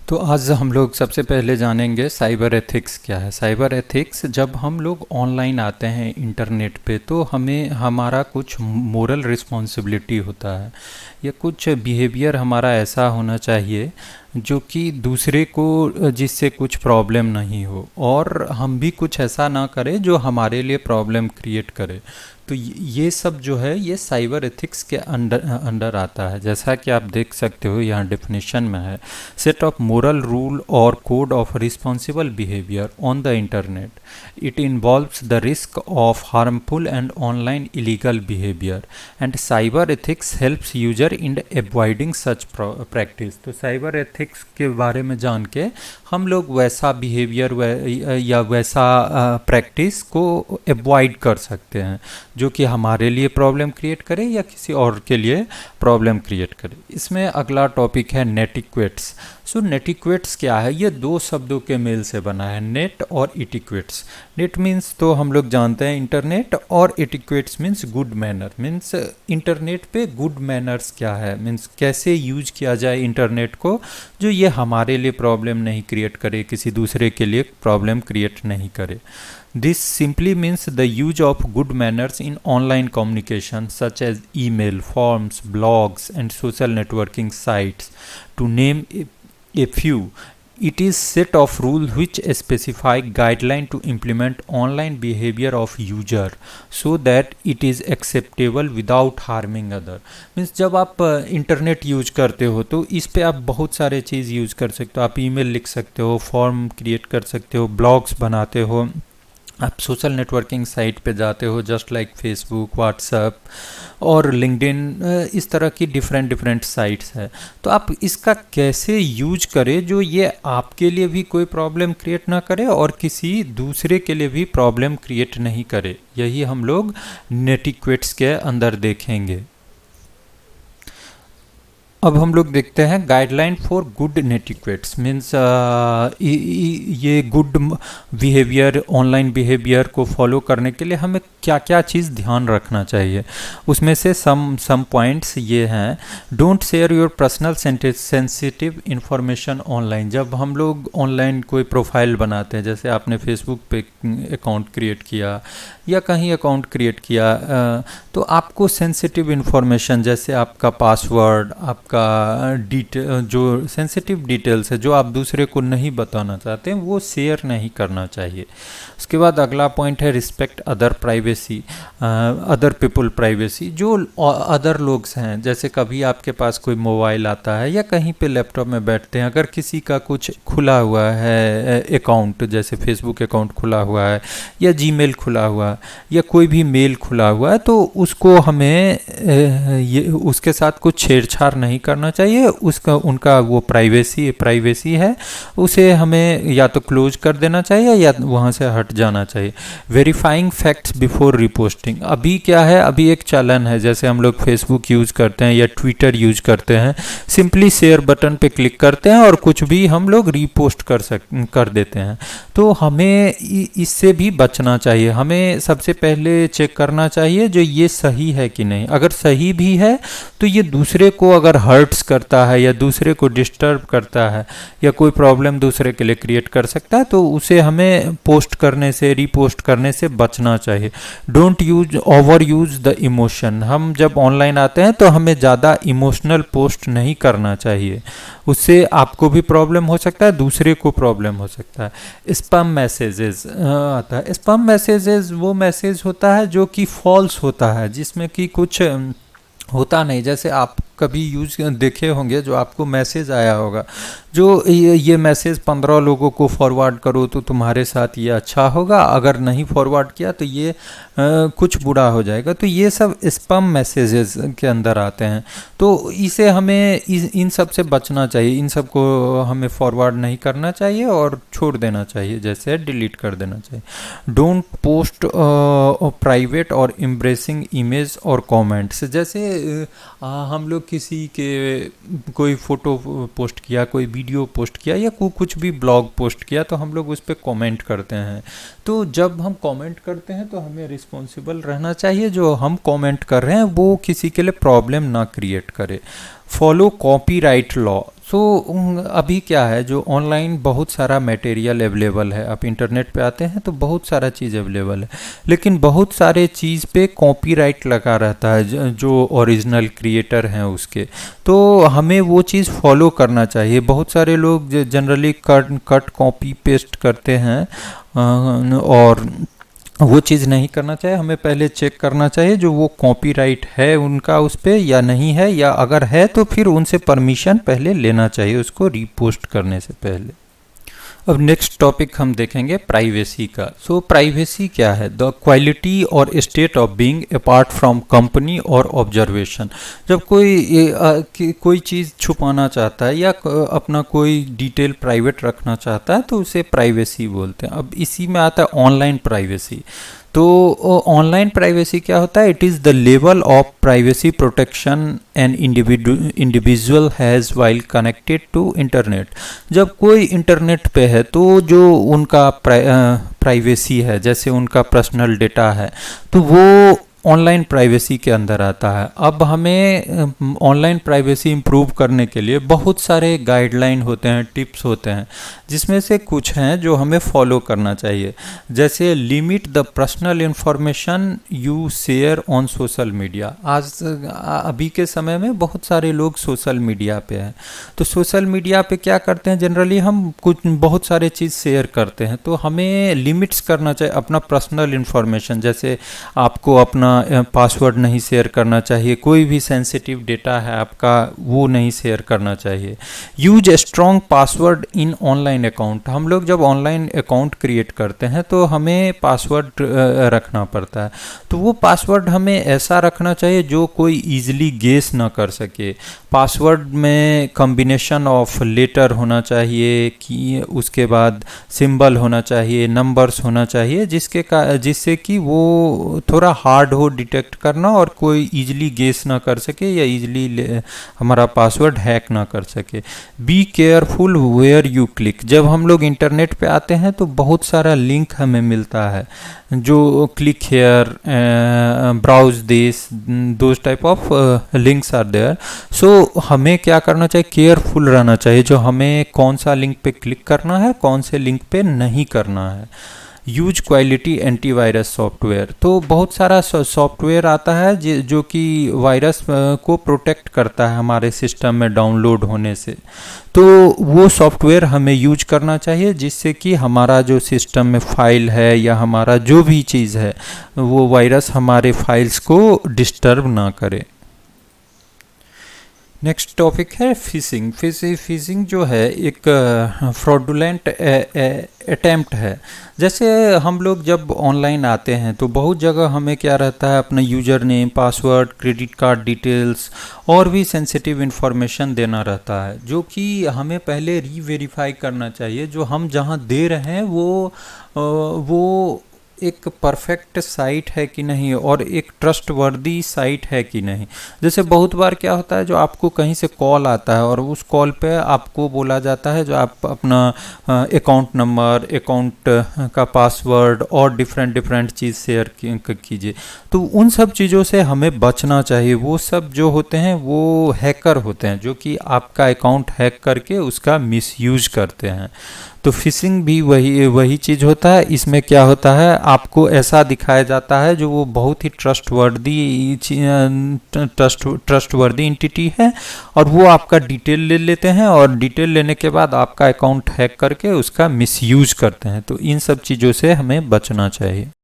तो आज हम लोग सबसे पहले जानेंगे साइबर एथिक्स क्या है। साइबर एथिक्स, जब हम लोग ऑनलाइन आते हैं इंटरनेट पे, तो हमें हमारा कुछ मोरल रिस्पॉन्सिबिलिटी होता है या कुछ बिहेवियर हमारा ऐसा होना चाहिए जो कि दूसरे को जिससे कुछ प्रॉब्लम नहीं हो, और हम भी कुछ ऐसा ना करें जो हमारे लिए प्रॉब्लम क्रिएट करे। तो ये सब जो है ये साइबर एथिक्स के अंडर अंडर आता है। जैसा कि आप देख सकते हो यहाँ डेफिनेशन में है, सेट ऑफ मोरल रूल और code of responsible behaviour on the internet. It involves the risk of harmful and online illegal behaviour and cyber ethics helps user in avoiding such practice. तो cyber ethics के बारे में जान के हम लोग वैसा बिहेवियर या वैसा प्रैक्टिस को अवॉइड कर सकते हैं जो कि हमारे लिए प्रॉब्लम क्रिएट करे या किसी और के लिए प्रॉब्लम क्रिएट करे। इसमें अगला टॉपिक है नेटिक्वेट्स। सो नेटिक्वेट्स क्या है? ये दो शब्दों के मेल से बना है, नेट और इटिक्वेट्स। नेट मीन्स तो हम लोग जानते हैं इंटरनेट, और etiquettes means good manner. Means internet पे गुड मैनर्स क्या है, मीन्स कैसे यूज किया जाए इंटरनेट को जो ये हमारे लिए प्रॉब्लम नहीं क्रिएट करे, किसी दूसरे के लिए प्रॉब्लम क्रिएट नहीं करे। This simply means the use of good manners in online communication such as email, forms, blogs and social networking sites. To name a few, it is set of rules which specify guideline to implement online behavior of user so that it is acceptable without harming other. Means जब आप internet use करते हो तो इस पे आप बहुत सारे चीज़ यूज कर सकते हो। आप ईमेल लिख सकते हो, फॉर्म क्रिएट कर सकते हो, ब्लॉग्स बनाते हो, आप सोशल नेटवर्किंग साइट पे जाते हो जस्ट लाइक फेसबुक, व्हाट्सएप और लिंक्डइन, इस तरह की डिफरेंट साइट्स है। तो आप इसका कैसे यूज करें जो ये आपके लिए भी कोई प्रॉब्लम क्रिएट ना करे और किसी दूसरे के लिए भी प्रॉब्लम क्रिएट नहीं करे, यही हम लोग नेटिक्वेट्स के अंदर देखेंगे। अब हम लोग देखते हैं गाइडलाइन फॉर गुड नेटिक्वेट्स। मीन्स ये गुड बिहेवियर, ऑनलाइन बिहेवियर को फॉलो करने के लिए हमें क्या क्या चीज़ ध्यान रखना चाहिए। उसमें से सम पॉइंट्स ये हैं। Don't share your personal sensitive information online. जब हम लोग ऑनलाइन कोई प्रोफाइल बनाते हैं, जैसे आपने फेसबुक पे अकाउंट क्रिएट किया या कहीं अकाउंट क्रिएट किया, तो आपको सेंसिटिव इंफॉर्मेशन जैसे आपका पासवर्ड, आपका जो सेंसिटिव डिटेल्स है जो आप दूसरे को नहीं बताना चाहते हैं, वो शेयर नहीं करना चाहिए। उसके बाद अगला पॉइंट है respect other privacy, other people privacy. जो अदर लोग हैं, जैसे कभी आपके पास कोई मोबाइल आता है या कहीं पे लैपटॉप में बैठते हैं, अगर किसी का कुछ खुला हुआ है अकाउंट, जैसे फेसबुक अकाउंट खुला हुआ है या जीमेल खुला हुआ है या कोई भी मेल खुला हुआ है, तो उसको हमें उसके साथ कुछ छेड़छाड़ नहीं करना चाहिए। उसका उनका वो प्राइवेसी है, उसे हमें या तो क्लोज कर देना चाहिए या वहाँ से हट जाना चाहिए। Verifying facts before reposting. अभी क्या है, अभी एक चलन है, जैसे हम लोग फेसबुक यूज़ करते हैं या ट्विटर यूज़ करते हैं, सिंपली शेयर बटन पे क्लिक करते हैं और कुछ भी हम लोग रीपोस्ट कर देते हैं। तो हमें इससे भी बचना चाहिए। हमें सबसे पहले चेक करना चाहिए जो ये सही है कि नहीं। अगर सही भी है तो ये दूसरे को अगर हर्ट्स करता है या दूसरे को डिस्टर्ब करता है या कोई प्रॉब्लम दूसरे के लिए क्रिएट कर सकता है, तो उसे हमें पोस्ट करने से, रीपोस्ट करने से बचना चाहिए। Don't over use the emotion. हम जब ऑनलाइन आते हैं तो हमें ज़्यादा इमोशनल पोस्ट नहीं करना चाहिए, उससे आपको भी प्रॉब्लम हो सकता है, दूसरे को प्रॉब्लम हो सकता है। स्पैम मैसेजेस आता है। स्पैम मैसेजेस वो मैसेज होता है जो कि फॉल्स होता है, जिसमें कि कुछ होता नहीं। जैसे आप कभी यूज देखे होंगे जो आपको मैसेज आया होगा, जो ये मैसेज 15 लोगों को फॉरवर्ड करो तो तुम्हारे साथ ये अच्छा होगा, अगर नहीं फॉरवर्ड किया तो ये कुछ बुरा हो जाएगा। तो ये सब स्पैम मैसेजेस के अंदर आते हैं। तो इसे हमें इन सब से बचना चाहिए। इन सब को हमें फॉरवर्ड नहीं करना चाहिए और छोड़ देना चाहिए, जैसे डिलीट कर देना चाहिए। डोंट पोस्ट प्राइवेट और एम्ब्रेसिंग इमेज और कमेंट्स। जैसे हम लोग किसी के कोई फ़ोटो पोस्ट किया, कोई वीडियो पोस्ट किया या कुछ भी ब्लॉग पोस्ट किया, तो हम लोग उस पर कमेंट करते हैं। तो जब हम कमेंट करते हैं तो हमें रिस्पॉन्सिबल रहना चाहिए, जो हम कमेंट कर रहे हैं वो किसी के लिए प्रॉब्लम ना क्रिएट करे। Follow copyright law. सो अभी क्या है, जो ऑनलाइन बहुत सारा मटेरियल अवेलेबल है, आप इंटरनेट पे आते हैं तो बहुत सारा चीज़ अवेलेबल है, लेकिन बहुत सारे चीज़ पे कॉपीराइट लगा रहता है जो ओरिजिनल क्रिएटर हैं उसके। तो हमें वो चीज़ फॉलो करना चाहिए। बहुत सारे लोग generally cut cut copy paste करते हैं, और वो चीज़ नहीं करना चाहिए। हमें पहले चेक करना चाहिए जो वो कॉपीराइट है उनका उस पे या नहीं है, या अगर है तो फिर उनसे परमिशन पहले लेना चाहिए उसको रीपोस्ट करने से पहले। अब नेक्स्ट टॉपिक हम देखेंगे प्राइवेसी का। सो प्राइवेसी क्या है? द क्वालिटी और state of being apart from company और ऑब्जर्वेशन। जब कोई चीज़ छुपाना चाहता है या अपना कोई डिटेल प्राइवेट रखना चाहता है तो उसे प्राइवेसी बोलते हैं। अब इसी में आता है ऑनलाइन प्राइवेसी। तो ऑनलाइन प्राइवेसी क्या होता है? It is the level of privacy protection an individual has while connected to internet. जब कोई इंटरनेट पे है तो जो उनका प्राइवेसी है, जैसे उनका पर्सनल डेटा है, तो वो ऑनलाइन प्राइवेसी के अंदर आता है। अब हमें ऑनलाइन प्राइवेसी इम्प्रूव करने के लिए बहुत सारे गाइडलाइन होते हैं, टिप्स होते हैं, जिसमें से कुछ हैं जो हमें फॉलो करना चाहिए। जैसे limit the personal information you share on social media. अभी के समय में बहुत सारे लोग सोशल मीडिया पे हैं, तो सोशल मीडिया पे क्या करते हैं, जनरली हम बहुत सारे चीज़ शेयर करते हैं, तो हमें लिमिट्स करना चाहिए अपना पर्सनल इंफॉर्मेशन। जैसे आपको अपना पासवर्ड नहीं शेयर करना चाहिए, कोई भी सेंसिटिव डेटा है आपका वो नहीं शेयर करना चाहिए। यूज स्ट्रॉन्ग पासवर्ड इन ऑनलाइन अकाउंट। हम लोग जब ऑनलाइन अकाउंट क्रिएट करते हैं तो हमें पासवर्ड रखना पड़ता है, तो वो पासवर्ड हमें ऐसा रखना चाहिए जो कोई ईजिली गेस ना कर सके। पासवर्ड में कॉम्बिनेशन ऑफ लेटर होना चाहिए, कि उसके बाद सिंबल होना चाहिए, नंबर्स होना चाहिए, जिससे कि वो थोड़ा हार्ड हो डिटेक्ट करना और कोई इजीली गेस ना कर सके या इजीली हमारा पासवर्ड हैक ना कर सके। Be careful where you click. जब हम लोग इंटरनेट पे आते हैं तो बहुत सारा लिंक हमें मिलता है, जो click here, browse this, those type of links are there. So हमें क्या करना चाहिए? केयरफुल रहना चाहिए जो हमें कौन सा लिंक पे क्लिक करना है, कौन से लिंक पे नहीं करना है। Use quality antivirus software. तो बहुत सारा सॉफ्टवेयर आता है जो कि वायरस को प्रोटेक्ट करता है हमारे सिस्टम में डाउनलोड होने से, तो वो सॉफ्टवेयर हमें यूज करना चाहिए, जिससे कि हमारा जो सिस्टम में फाइल है या हमारा जो भी चीज़ है वो वायरस हमारे फाइल्स को डिस्टर्ब ना करे। नेक्स्ट टॉपिक है फिशिंग। फिशिंग जो है एक फ्रॉडुलेंट अटैम्प्ट है। जैसे हम लोग जब ऑनलाइन आते हैं तो बहुत जगह हमें क्या रहता है, अपना user name, password, credit card details और भी सेंसिटिव इन्फॉर्मेशन देना रहता है, जो कि हमें पहले रीवेरीफाई करना चाहिए जो हम जहां दे रहे हैं वो एक परफेक्ट साइट है कि नहीं और एक ट्रस्टवर्दी साइट है कि नहीं। जैसे बहुत बार क्या होता है, जो आपको कहीं से कॉल आता है और उस कॉल पे आपको बोला जाता है जो आप अपना अकाउंट नंबर, अकाउंट का पासवर्ड और डिफरेंट चीज़ शेयर कीजिए। तो उन सब चीज़ों से हमें बचना चाहिए। वो सब जो होते हैं वो हैकर होते हैं, जो कि आपका अकाउंट हैक करके उसका मिसयूज करते हैं। तो फिशिंग भी वही चीज़ होता है। इसमें क्या होता है, आपको ऐसा दिखाया जाता है जो वो बहुत ही ट्रस्टवर्दी एंटिटी है, और वो आपका डिटेल ले लेते हैं और डिटेल लेने के बाद आपका अकाउंट हैक करके उसका मिसयूज करते हैं। तो इन सब चीज़ों से हमें बचना चाहिए।